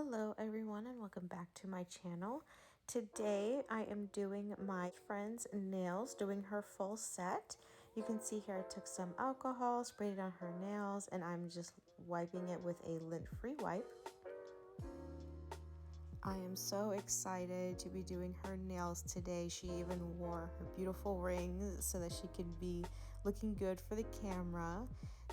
Hello everyone and welcome back to my channel. Today I am doing my friend's nails, doing her full set. You can see here I took some alcohol, sprayed it on her nails, and I'm just wiping it with a lint-free wipe. I am so excited to be doing her nails today. She even wore her beautiful rings so that she could be looking good for the camera.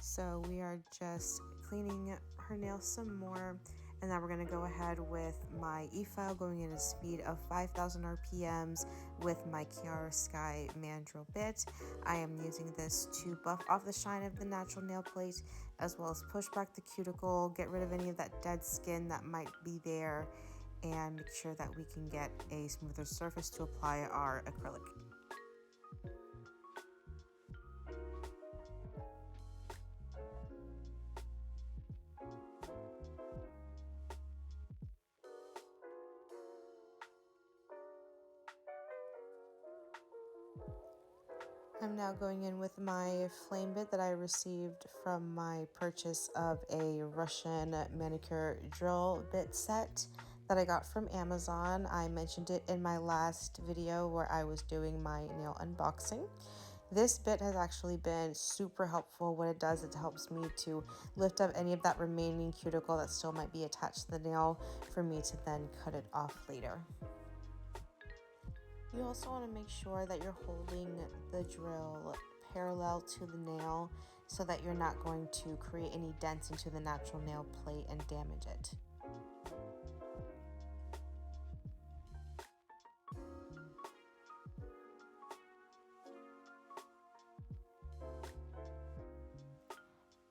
So we are just cleaning her nails some more. And then we're going to go ahead with my e-file going at a speed of 5,000 RPMs with my Chiara Sky mandrel bit. I am using this to buff off the shine of the natural nail plate, as well as push back the cuticle, get rid of any of that dead skin that might be there, and make sure that we can get a smoother surface to apply our acrylic. I'm now going in with my flame bit that I received from my purchase of a Russian manicure drill bit set that I got from Amazon. I mentioned it in my last video where I was doing my nail unboxing. This bit has actually been super helpful. What it does, it helps me to lift up any of that remaining cuticle that still might be attached to the nail for me to then cut it off later. You also want to make sure that you're holding the drill parallel to the nail so that you're not going to create any dents into the natural nail plate and damage it.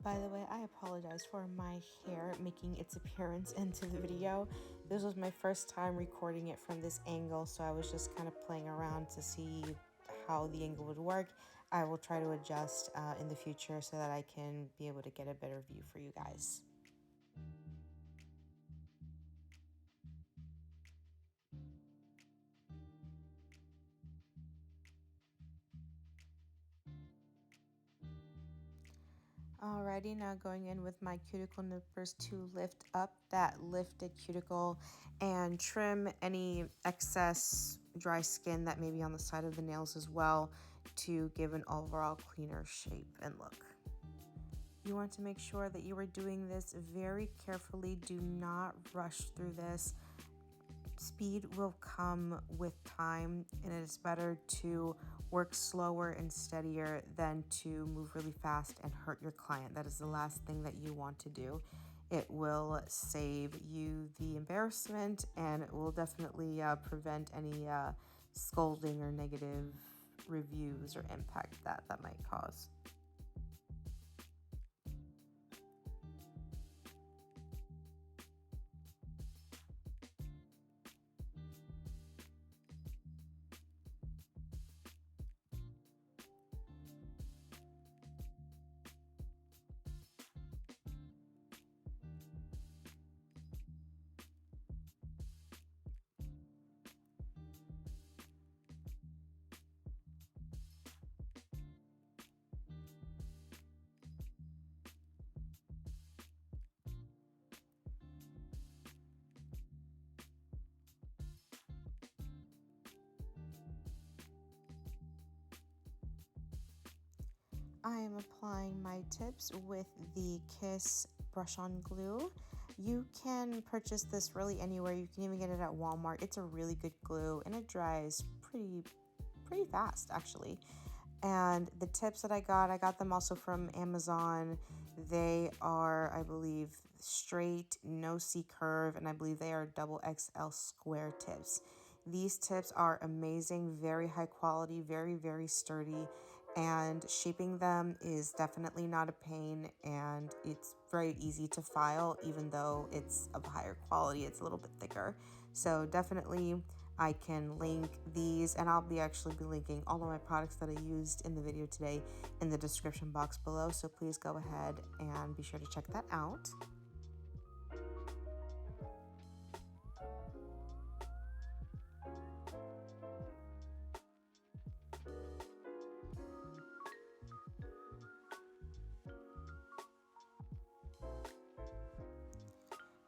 By the way, I apologize for my hair making its appearance into the video. This was my first time recording it from this angle, so I was just kind of playing around to see how the angle would work. I will try to adjust in the future so that I can be able to get a better view for you guys. Alrighty, now going in with my cuticle nippers to lift up that lifted cuticle and trim any excess dry skin that may be on the side of the nails as well to give an overall cleaner shape and look. You want to make sure that you are doing this very carefully. Do not rush through this. Speed will come with time, and it is better to work slower and steadier than to move really fast and hurt your client. That is the last thing that you want to do. It will save you the embarrassment, and it will definitely prevent any scolding or negative reviews or impact that might cause. I am applying my tips with the Kiss brush-on glue. You can purchase this really anywhere. You can even get it at Walmart. It's a really good glue and it dries pretty fast actually. And the tips that I got them also from Amazon. They are, I believe, straight, no C-curve, and I believe they are double XL square tips. These tips are amazing, very high quality, very sturdy, and shaping them is definitely not a pain, and it's very easy to file even though it's of higher quality. It's a little bit thicker. So definitely I can link these, and I'll be linking all of my products that I used in the video today in the description box below. So please go ahead and be sure to check that out.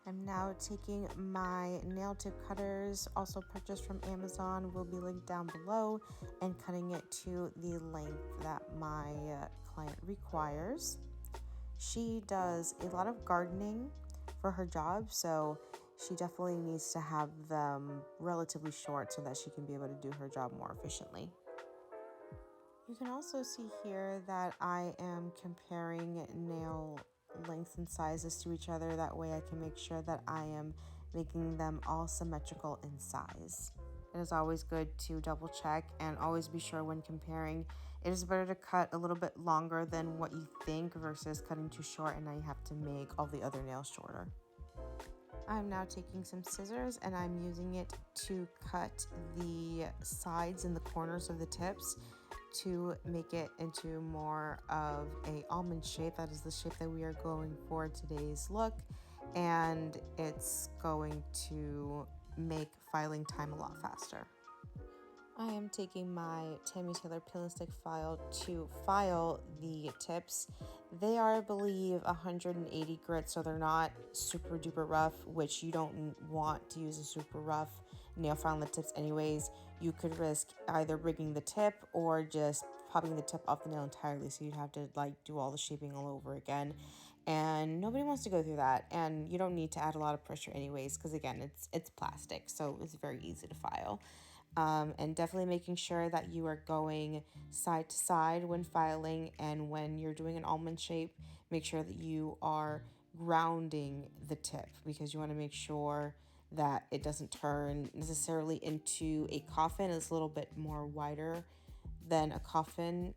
I'm now taking my nail tip cutters, also purchased from Amazon, will be linked down below, and cutting it to the length that my client requires. She does a lot of gardening for her job, so she definitely needs to have them relatively short so that she can be able to do her job more efficiently. You can also see here that I am comparing nail lengths and sizes to each other. That way I can make sure that I am making them all symmetrical in size. It is always good to double check and always be sure when comparing. It is better to cut a little bit longer than what you think versus cutting too short and now you have to make all the other nails shorter. I'm now taking some scissors and I'm using it to cut the sides and the corners of the tips to make it into more of a almond shape. That is the shape that we are going for today's look, and it's going to make filing time a lot faster. I am taking my Tammy Taylor Peel and Stick file to file the tips. They are, I believe, 180 grit, so they're not super duper rough, which you don't want to use a super rough nail file on the tips anyways. You could risk either breaking the tip or just popping the tip off the nail entirely, so you'd have to do all the shaping all over again. And nobody wants to go through that, and you don't need to add a lot of pressure anyways, because again, it's plastic, so it's very easy to file. And definitely making sure that you are going side to side when filing, and when you're doing an almond shape, make sure that you are grounding the tip, because you want to make sure that it doesn't turn necessarily into a coffin. It's a little bit more wider than a coffin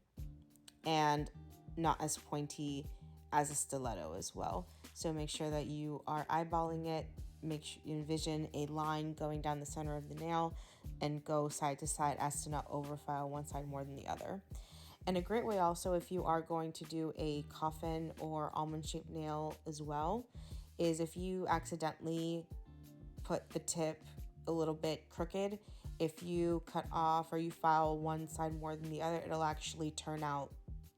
and not as pointy as a stiletto as well. So make sure that you are eyeballing it. Make sure you envision a line going down the center of the nail and go side to side as to not overfile one side more than the other. And a great way also, if you are going to do a coffin or almond shaped nail as well, is if you accidentally put the tip a little bit crooked, if you cut off or you file one side more than the other, it'll actually turn out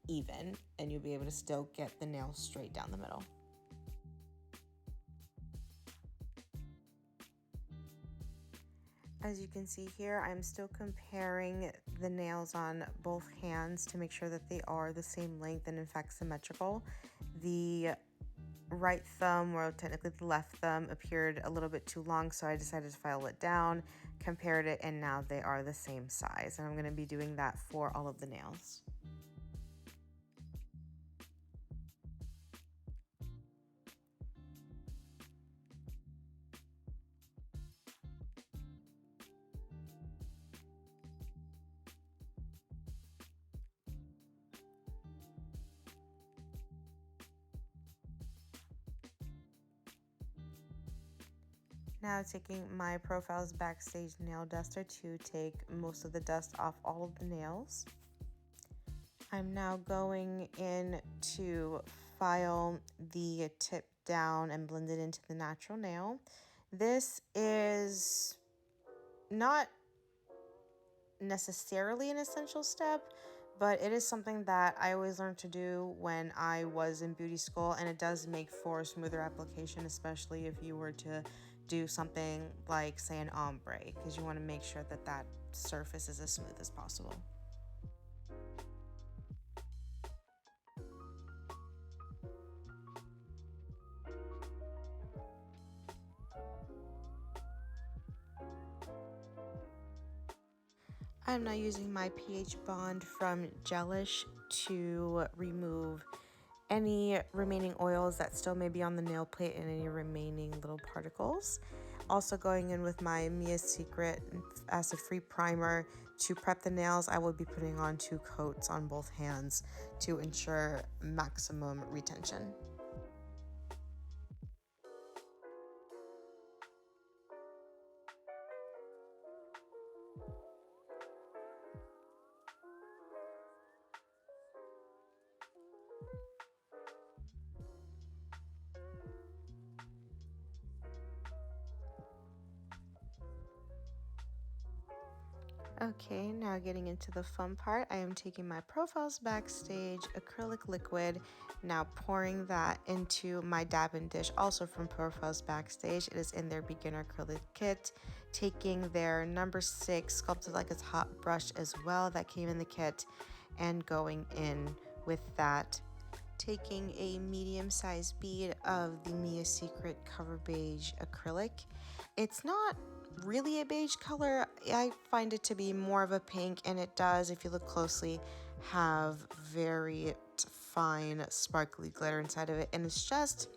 even and you'll be able to still get the nail straight down the middle. As you can see here, I'm still comparing the nails on both hands to make sure that they are the same length and in fact symmetrical. The right thumb, or technically the left thumb, appeared a little bit too long, so I decided to file it down, compared it, and now they are the same size. And I'm going to be doing that for all of the nails. Now taking my Profiles Backstage nail duster to take most of the dust off all of the nails. I'm now going in to file the tip down and blend it into the natural nail. This is not necessarily an essential step, but it is something that I always learned to do when I was in beauty school, and it does make for a smoother application, especially if you were to do something like, say, an ombre, because you want to make sure that that surface is as smooth as possible. I'm now using my pH bond from Gelish to remove any remaining oils that still may be on the nail plate and any remaining little particles. Also going in with my Mia Secret acid-free primer to prep the nails. I will be putting on 2 coats on both hands to ensure maximum retention. Okay, now getting into the fun part, I am taking my Profiles Backstage acrylic liquid, now pouring that into my dabbing dish, also from Profiles Backstage. It is in their beginner acrylic kit, taking their number 6 sculpted like it's hot brush as well that came in the kit, and going in with that, taking a medium-sized bead of the Mia Secret Cover Beige acrylic. It's not really a beige color. I find it to be more of a pink, and it does, if you look closely, have very fine sparkly glitter inside of it, and it's just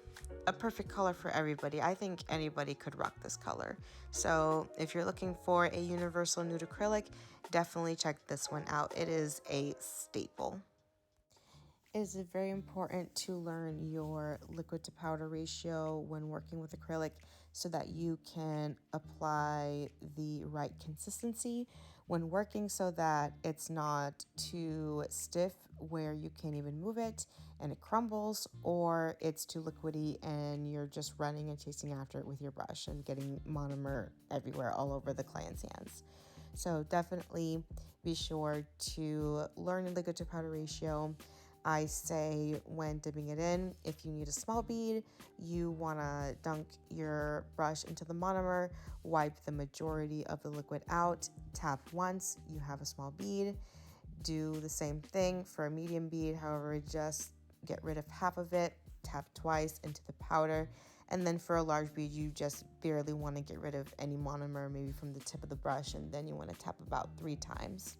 a perfect color for everybody. I think anybody could rock this color. So if you're looking for a universal nude acrylic, definitely check this one out. It is a staple. It is very important to learn your liquid to powder ratio when working with acrylic so that you can apply the right consistency when working, so that it's not too stiff where you can't even move it and it crumbles, or it's too liquidy and you're just running and chasing after it with your brush and getting monomer everywhere all over the client's hands. So definitely be sure to learn the liquid to powder ratio. I say when dipping it in, if you need a small bead, you want to dunk your brush into the monomer, wipe the majority of the liquid out, tap once, you have a small bead. Do the same thing for a medium bead, however, just get rid of half of it, tap twice into the powder, and then for a large bead, you just barely want to get rid of any monomer, maybe from the tip of the brush, and then you want to tap about 3 times.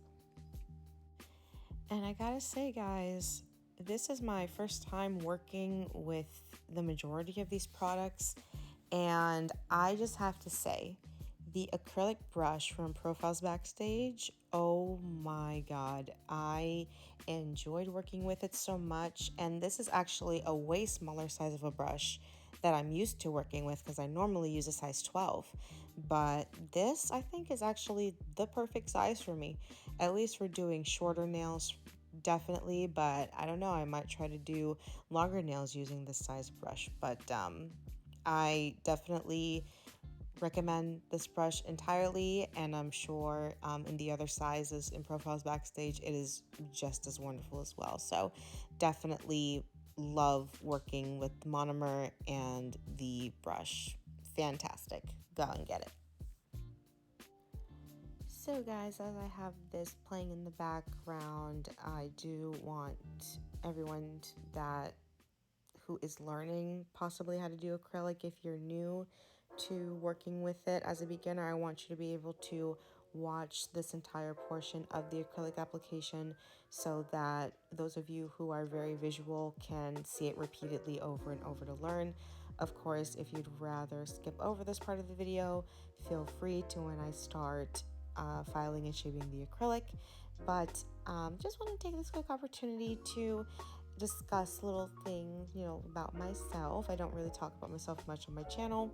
And I gotta say, guys, this is my first time working with the majority of these products, and I just have to say, the acrylic brush from Profiles Backstage, oh my god, I enjoyed working with it so much. And this is actually a way smaller size of a brush that I'm used to working with, because I normally use a size 12, but this I think is actually the perfect size for me, at least for doing shorter nails, definitely. But I don't know, I might try to do longer nails using this size brush. But I definitely recommend this brush entirely, and I'm sure in the other sizes in Profiles Backstage it is just as wonderful as well. So definitely love working with monomer and the brush. Fantastic. Go and get it. So guys, as I have this playing in the background, I do want everyone that who is learning possibly how to do acrylic, if you're new to working with it as a beginner, I want you to be able to watch this entire portion of the acrylic application so that those of you who are very visual can see it repeatedly over and over to learn. Of course, if you'd rather skip over this part of the video, feel free to when I start filing and shaping the acrylic. But just want to take this quick opportunity to discuss little things, about myself. I don't really talk about myself much on my channel.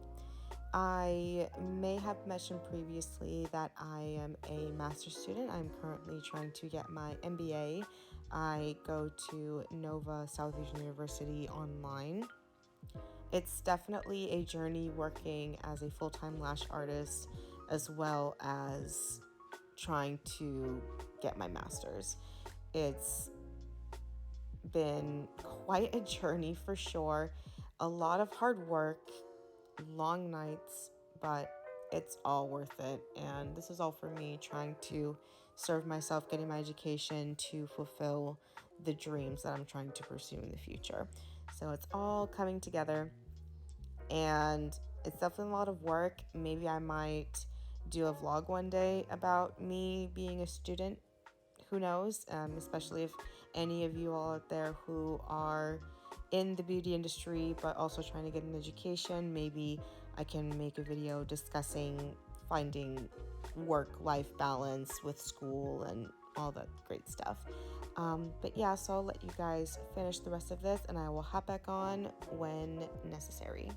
I may have mentioned previously that I am a master's student. I'm currently trying to get my MBA. I go to Nova Southeastern University online. It's definitely a journey working as a full-time lash artist, as well as trying to get my master's. It's been quite a journey for sure. A lot of hard work, long nights, but it's all worth it. And this is all for me trying to serve myself, getting my education to fulfill the dreams that I'm trying to pursue in the future. So it's all coming together, and it's definitely a lot of work. Maybe I might do a vlog one day about me being a student. Who knows, especially if any of you all out there who are in the beauty industry but also trying to get an education, maybe I can make a video discussing finding work-life balance with school and all that great stuff. But yeah, so I'll let you guys finish the rest of this, and I will hop back on when necessary.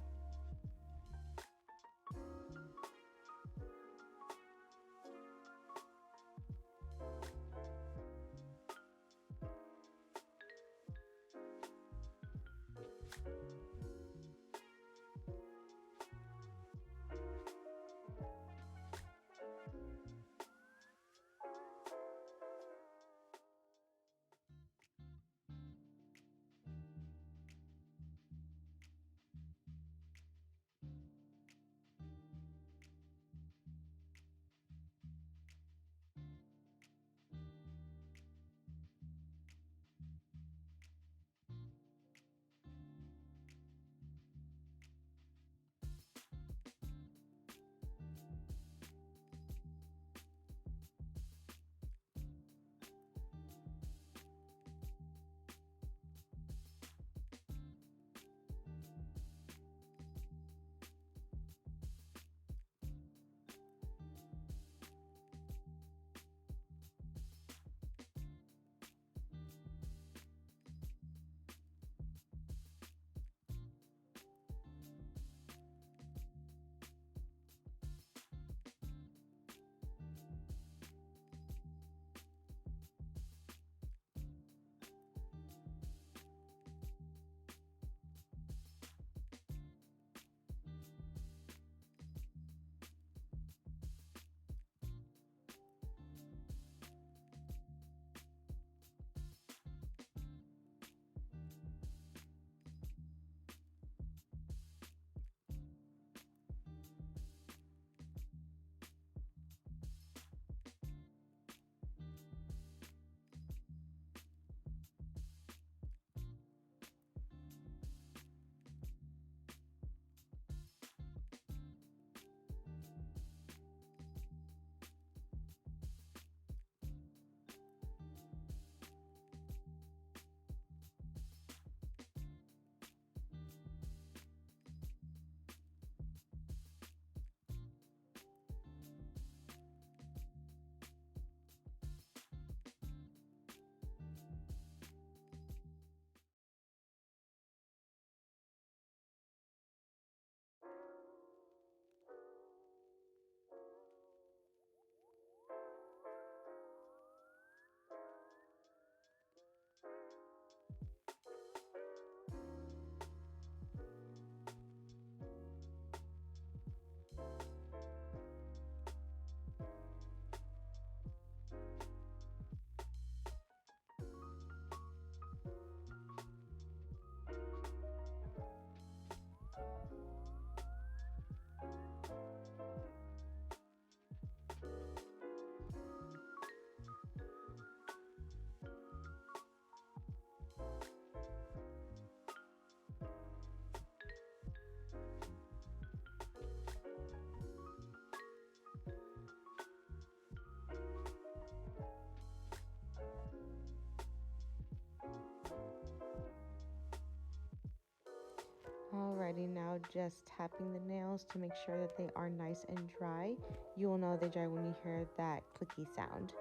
just tapping the nails to make sure that they are nice and dry. You will know they dry when you hear that clicky sound.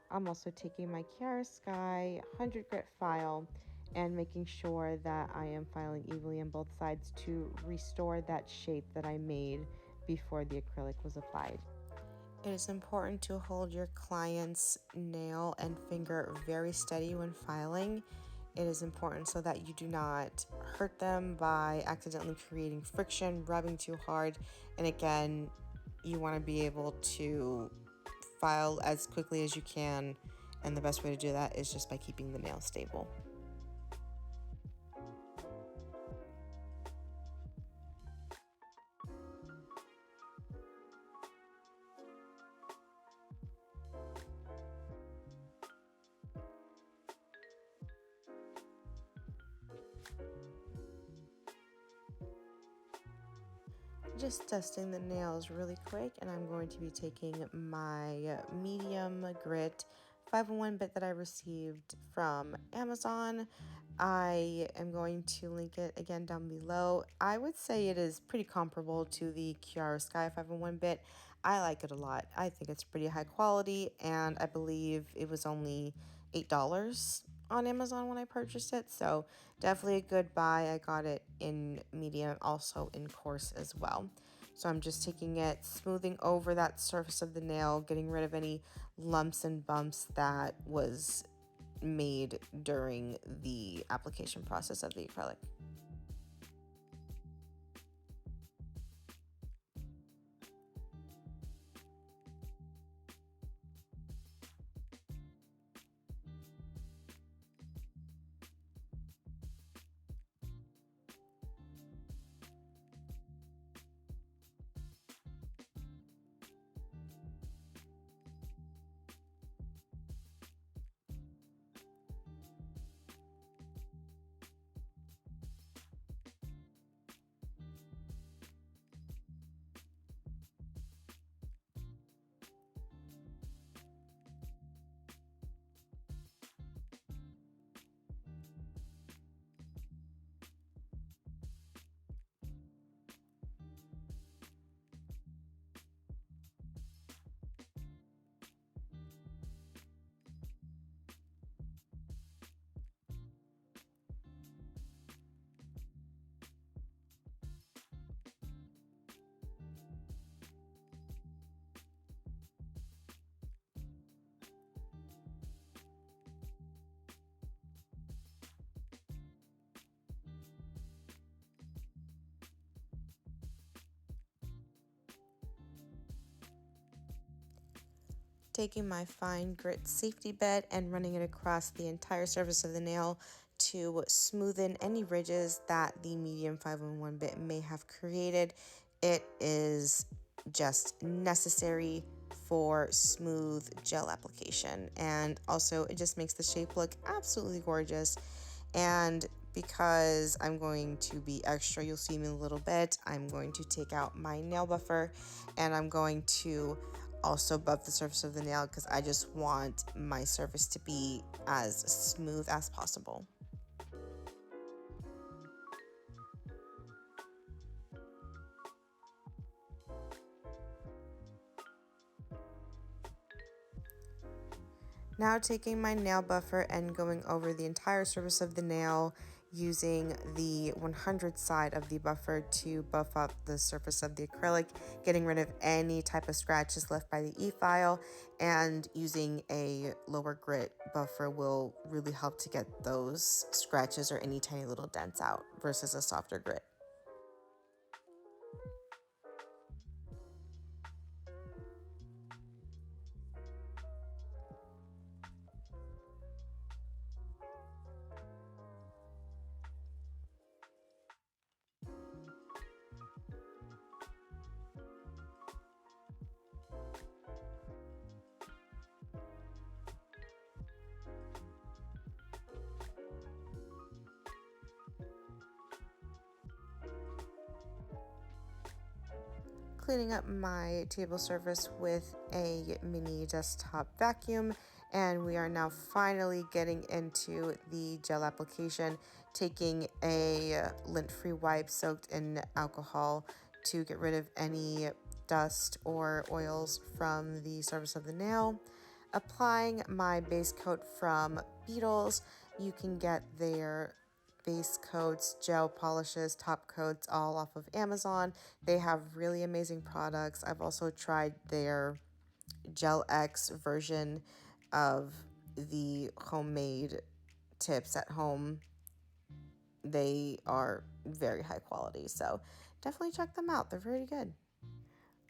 I'm also taking my Chiara Sky 100 grit file and making sure that I am filing evenly on both sides to restore that shape that I made before the acrylic was applied. It is important to hold your client's nail and finger very steady when filing. It is important so that you do not hurt them by accidentally creating friction, rubbing too hard, and again, you want to be able to file as quickly as you can, and the best way to do that is just by keeping the nail stable. Just dusting the nails really quick, and I'm going to be taking my medium grit 501 bit that I received from Amazon. I am going to link it again down below. I would say it is pretty comparable to the Chiara Sky 501 bit. I like it a lot. I think it's pretty high quality, and I believe it was only $8 on Amazon when I purchased it, so definitely a good buy. I got it in medium, also in coarse as well. So I'm just taking it, smoothing over that surface of the nail, getting rid of any lumps and bumps that was made during the application process of the acrylic. Taking my fine grit safety bit and running it across the entire surface of the nail to smoothen any ridges that the medium 501 bit may have created. It is just necessary for smooth gel application, and also it just makes the shape look absolutely gorgeous. And because I'm going to be extra, you'll see me in a little bit, I'm going to take out my nail buffer and I'm going to also buff the surface of the nail because I just want my surface to be as smooth as possible. Now taking my nail buffer and going over the entire surface of the nail using the 100 side of the buffer to buff up the surface of the acrylic, getting rid of any type of scratches left by the e-file, and using a lower grit buffer will really help to get those scratches or any tiny little dents out versus a softer grit. Cleaning up my table surface with a mini desktop vacuum, and we are now finally getting into the gel application. taking a lint-free wipe soaked in alcohol to get rid of any dust or oils from the surface of the nail. Applying my base coat from Beetles. You can get their base coats, gel polishes, top coats all off of Amazon. They have really amazing products. I've also tried their Gel X version of the homemade tips at home. They are very high quality, so definitely check them out. They're very good.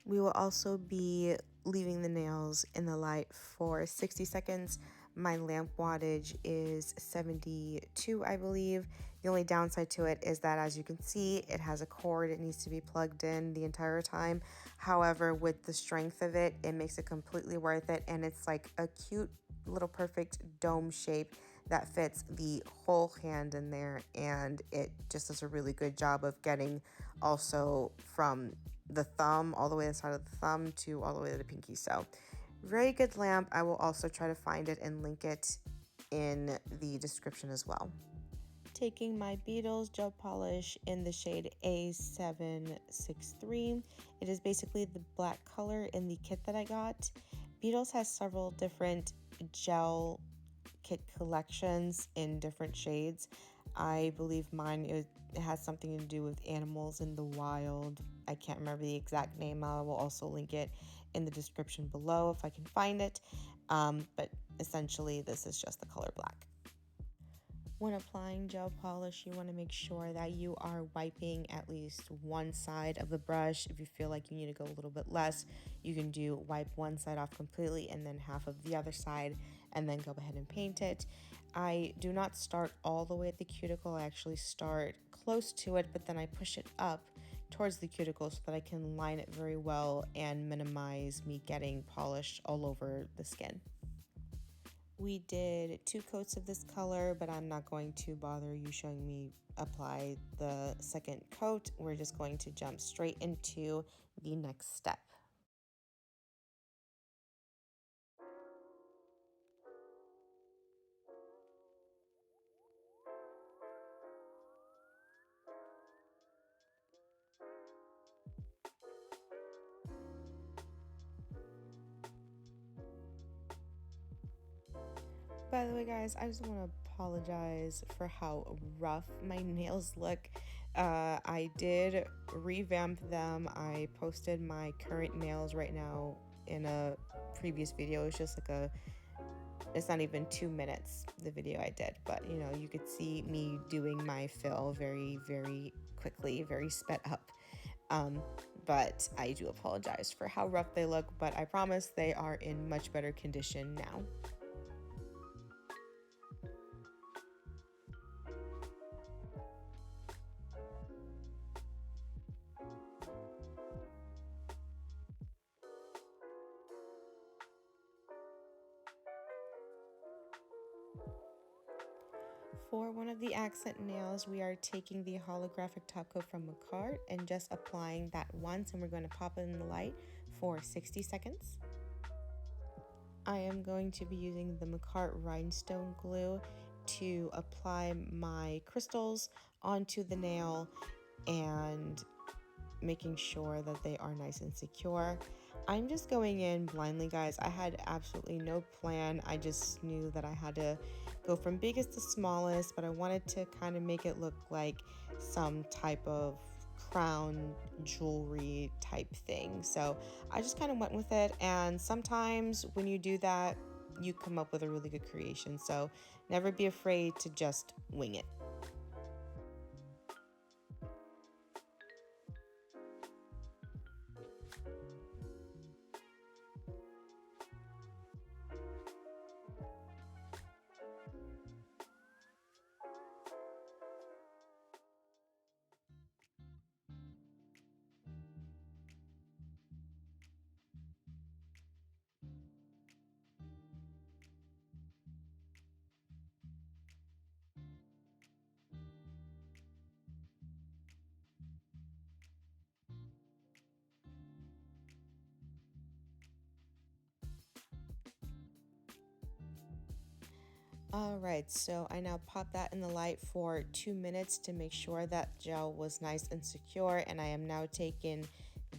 We will also be leaving the nails in the light for 60 seconds. My lamp wattage is 72, I believe. The only downside to it is that, as you can see, it has a cord. It needs to be plugged in the entire time. However, with the strength of it, it makes it completely worth it, and it's like a cute little perfect dome shape that fits the whole hand in there, and it just does a really good job of getting also from the thumb all the way to the side of the thumb to all the way to the pinky. So very good lamp. I will also try to find it and link it in the description as well. Taking my Beetles gel polish in the shade A763. It is basically the black color in the kit that I got. Beetles has several different gel kit collections in different shades. I believe mine it has something to do with animals in the wild. I can't remember the exact name. I will also link it in the description below if I can find it. But essentially, this is just the color black. When applying gel polish, you want to make sure that you are wiping at least one side of the brush. If you feel like you need to go a little bit less, you can wipe one side off completely and then half of the other side, and then go ahead and paint it. I do not start all the way at the cuticle. I actually start close to it, but then I push it up towards the cuticle so that I can line it very well and minimize me getting polish all over the skin. We did 2 coats of this color, but I'm not going to bother you showing me apply the second coat. We're just going to jump straight into the next step. By the way, guys, I just want to apologize for how rough my nails look. I did revamp them. I posted my current nails right now in a previous video. It's just like it's not even 2 minutes, the video I did, but you could see me doing my fill very, very quickly, very sped up. But I do apologize for how rough they look, but I promise they are in much better condition now. For one of the accent nails, we are taking the holographic top coat from Macart and just applying that once, and we're going to pop it in the light for 60 seconds. I am going to be using the Macart rhinestone glue to apply my crystals onto the nail and making sure that they are nice and secure. I'm just going in blindly, guys. I had absolutely no plan. I just knew that I had to go from biggest to smallest, but I wanted to kind of make it look like some type of crown jewelry type thing. So I just kind of went with it, and sometimes when you do that, you come up with a really good creation. So never be afraid to just wing it. All right, so I now pop that in the light for 2 minutes to make sure that gel was nice and secure. And I am now taking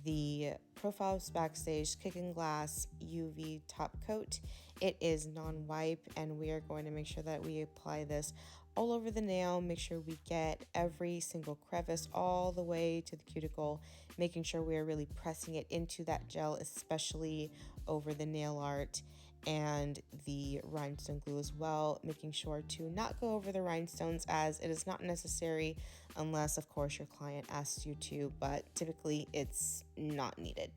the Profiles Backstage Kicking Glass UV top coat. It is non-wipe, and we are going to make sure that we apply this all over the nail. Make sure we get every single crevice all the way to the cuticle, making sure we are really pressing it into that gel, especially over the nail art and the rhinestone glue as well, making sure to not go over the rhinestones as it is not necessary unless of course your client asks you to, but typically it's not needed.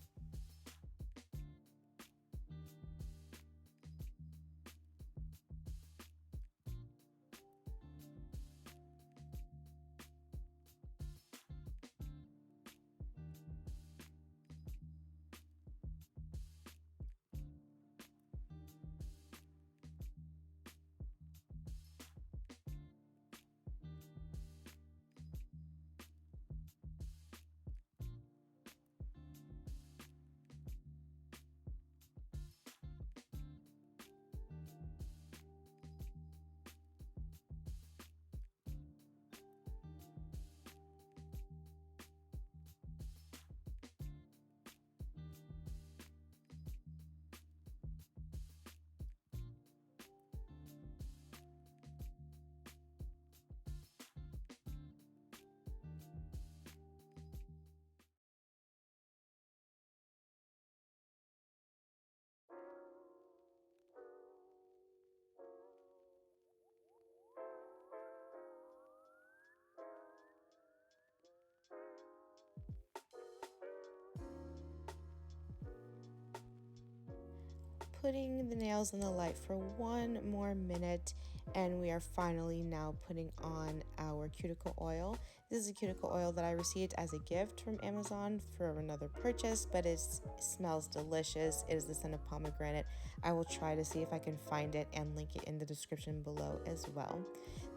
Putting the nails in the light for 1 more minute, and we are finally now putting on our cuticle oil. This is a cuticle oil that I received as a gift from Amazon for another purchase, but it smells delicious. It is the scent of pomegranate. I will try to see if I can find it and link it in the description below as well.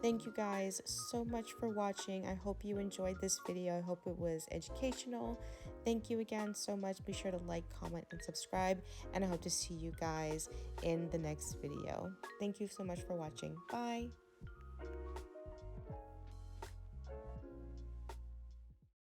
Thank you guys so much for watching. I hope you enjoyed this video. I hope it was educational. Thank you again so much. Be sure to like, comment, and subscribe, and I hope to see you guys in the next video. Thank you so much for watching. Bye.